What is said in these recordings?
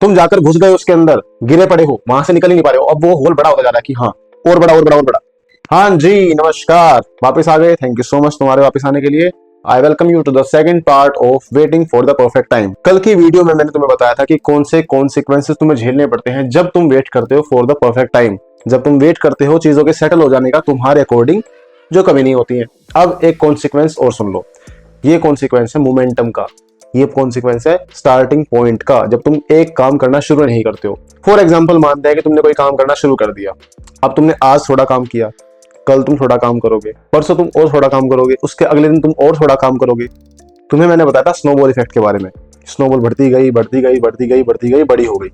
तुम जाकर घुस गए उसके अंदर, गिरे पड़े हो, वहां से निकल ही नहीं पा रहे हो। अब वो होल बड़ा होता जा रहा है कि हाँ और बड़ा और बड़ा और बड़ा। हाँ जी नमस्कार, वापस आ गए। थैंक यू सो मच तुम्हारे वापस आने के लिए। I welcome you to the second part of waiting for the perfect time. कल की वीडियो में मैंने तुम्हें बताया था कि कौन से कॉन्सिक्वेंसेस तुम्हें झेलने पड़ते हैं जब तुम वेट करते हो फॉर द परफेक्ट टाइम, जब तुम वेट करते हो चीजों के सेटल हो जाने का तुम्हारे अकॉर्डिंग, जो कभी नहीं होती है। अब एक कॉन्सिक्वेंस और सुन लो। ये कॉन्सिक्वेंस है मोमेंटम का, ये कॉन्सिक्वेंस है स्टार्टिंग पॉइंट का, जब तुम एक काम करना शुरू नहीं करते हो। फॉर एग्जाम्पल मानते हैं कि तुमने कोई काम करना शुरू कर दिया। अब तुमने आज थोड़ा काम किया, कल तुम थोड़ा काम करोगे, परसों तुम और थोड़ा काम करोगे, उसके अगले दिन तुम और थोड़ा काम करोगे। तुम्हें मैंने बताया था स्नोबॉल इफेक्ट के बारे में। स्नोबॉल बढ़ती गई बढ़ती गई बढ़ती गई बढ़ती गई, बड़ी हो गई।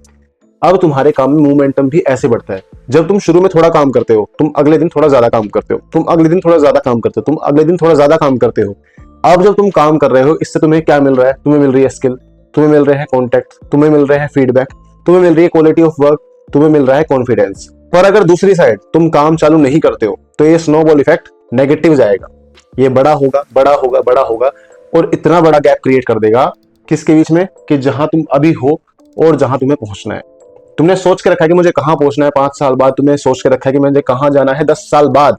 अब तुम्हारे काम में मोमेंटम भी ऐसे बढ़ता है। जब तुम शुरू में थोड़ा काम करते हो, तुम अगले दिन थोड़ा ज्यादा काम करते हो, तुम अगले दिन थोड़ा ज्यादा काम करते हो, तुम अगले दिन थोड़ा ज्यादा काम करते हो। अब जब तुम काम कर रहे हो, इससे तुम्हें क्या मिल रहा है? तुम्हें मिल रही है स्किल, तुम्हें मिल रहे हैं कॉन्टेक्ट, तुम्हें मिल रहे हैं फीडबैक, तुम्हें मिल रही है क्वालिटी ऑफ वर्क, तुम्हें मिल रहा है कॉन्फिडेंस। पर अगर दूसरी साइड तुम काम चालू नहीं करते हो तो ये स्नोबॉल इफेक्ट नेगेटिव जाएगा। ये बड़ा होगा बड़ा होगा बड़ा होगा और इतना बड़ा गैप क्रिएट कर देगा किसके बीच में, कि जहां तुम अभी हो और जहां तुम्हें पहुंचना है। तुमने सोच के रखा है कि मुझे कहां पहुंचना है 5 साल बाद, तुमने सोच के रखा है कि मुझे कहां जाना है 10 साल बाद।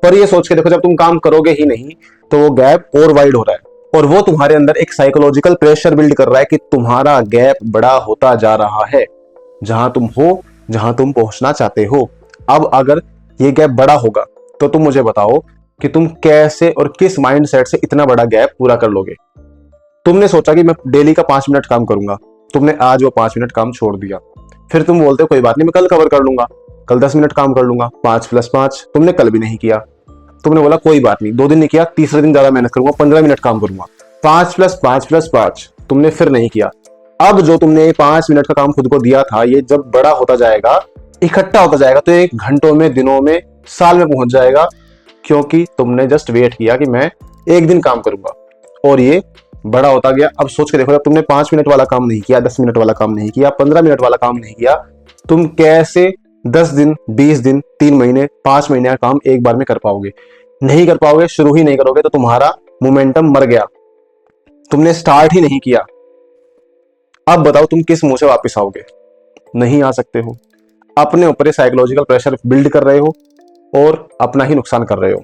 पर ये सोच के देखो, जब तुम काम करोगे ही नहीं तो वो गैप और वाइड हो रहा है, और वो तुम्हारे अंदर एक साइकोलॉजिकल प्रेशर बिल्ड कर रहा है कि तुम्हारा गैप बड़ा होता जा रहा है जहां तुम हो, जहां तुम पहुंचना चाहते हो। अब अगर ये गैप बड़ा होगा तो तुम मुझे बताओ कि तुम कैसे और किस माइंडसेट से इतना बड़ा गैप पूरा कर लोगे। तुमने सोचा कि मैं डेली का 5 मिनट काम करूंगा, तुमने आज वो 5 मिनट काम छोड़ दिया। फिर तुम बोलते हो कोई बात नहीं, मैं कल कवर कर लूंगा, कल 10 मिनट काम कर लूंगा, 5 + 5। तुमने कल भी नहीं किया। तुमने बोला कोई बात नहीं, 2 दिन नहीं किया, तीसरे दिन ज्यादा मेहनत करूंगा, 15 मिनट काम करूंगा, 5 + 5 + 5। तुमने फिर नहीं किया। अब जो तुमने 5 मिनट का काम खुद को दिया था, ये जब बड़ा होता जाएगा, इकट्ठा होता जाएगा, तो एक घंटों में, दिनों में, साल में पहुंच जाएगा, क्योंकि तुमने जस्ट वेट किया कि मैं एक दिन काम करूंगा, और ये बड़ा होता गया। अब सोच के देखो, जब तुमने 5 मिनट वाला काम नहीं किया, 10 मिनट वाला काम नहीं किया, 15 मिनट वाला काम नहीं किया, तुम कैसे 10 दिन, 20 दिन, 3 महीने, 5 महीने का काम एक बार में कर पाओगे? नहीं कर पाओगे। शुरू ही नहीं करोगे तो तुम्हारा मोमेंटम मर गया, तुमने स्टार्ट ही नहीं किया। अब बताओ तुम किस मुंह से वापस आओगे? नहीं आ सकते हो। अपने ऊपर साइकोलॉजिकल प्रेशर बिल्ड कर रहे हो और अपना ही नुकसान कर रहे हो।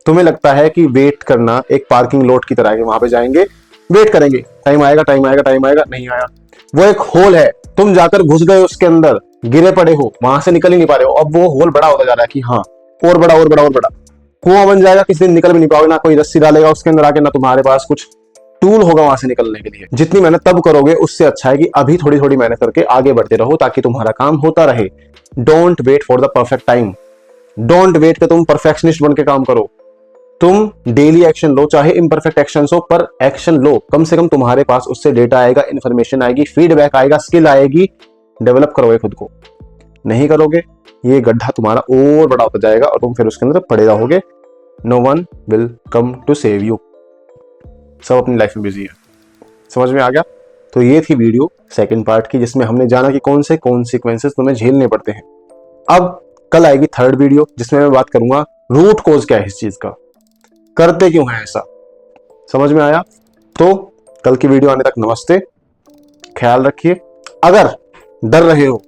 तुम्हें लगता है कि वेट करना एक पार्किंग लॉट की तरह है, वहां पे जाएंगे, वेट करेंगे, टाइम आएगा टाइम आएगा टाइम आएगा, नहीं आया। वो एक होल है, तुम जाकर घुस गए उसके अंदर, गिरे पड़े हो, वहां से निकल ही नहीं पा रहे हो। अब वो होल बड़ा होता जा रहा है कि हाँ और बड़ा और बड़ा और बड़ा। कुआं बन जाएगा, किसी दिन निकल भी नहीं पाओगे, ना कोई रस्सी डालेगा उसके अंदर आके, ना तुम्हारे पास कुछ टूल होगा वहां से निकलने के लिए। जितनी मेहनत तब करोगे, उससे अच्छा है कि अभी थोड़ी थोड़ी मेहनत करके आगे बढ़ते रहो, ताकि तुम्हारा काम होता रहे। Don't wait for the perfect time. Don't wait कि तुम परफेक्शनिस्ट बन के काम करो। तुम डेली एक्शन लो, चाहे इम्परफेक्ट एक्शन हो, पर एक्शन लो। कम से कम तुम्हारे पास उससे डेटा आएगा, इन्फॉर्मेशन आएगी, फीडबैक आएगा, स्किल आएगी। डेवलप करोगे खुद को। नहीं करोगे, ये गड्ढा तुम्हारा और बड़ा होता जाएगा और तुम फिर उसके अंदर पड़े रहोगे। No one will come to save you. सब अपनी लाइफ में बिजी है। समझ में आ गया? तो ये थी वीडियो सेकंड पार्ट की, जिसमें हमने जाना कि कौन से कॉन्सिक्वेंसेस तुम्हें झेलने पड़ते हैं। अब कल आएगी थर्ड वीडियो, जिसमें मैं बात करूंगा रूट कॉज क्या है इस चीज का, करते क्यों है ऐसा। समझ में आया? तो कल की वीडियो आने तक नमस्ते, ख्याल रखिए। अगर डर रहे हो,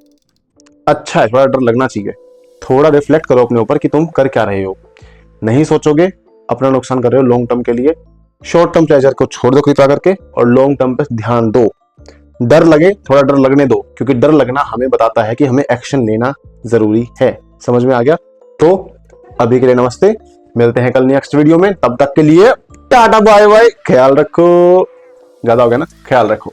अच्छा है, थोड़ा डर लगना चाहिए। थोड़ा रिफ्लेक्ट करो अपने ऊपर कि तुम कर क्या रहे हो। नहीं सोचोगे, अपना नुकसान कर रहे हो लॉन्ग टर्म के लिए। शॉर्ट टर्म प्लेजर को छोड़ दो कृपया करके और लॉन्ग टर्म पे ध्यान दो। डर लगे, थोड़ा डर लगने दो, क्योंकि डर लगना हमें बताता है कि हमें एक्शन लेना जरूरी है। समझ में आ गया? तो अभी के लिए नमस्ते, मिलते हैं कल नेक्स्ट वीडियो में। तब तक के लिए टाटा बाय बाय, ख्याल रखो। ज्यादा हो गया ना, ख्याल रखो।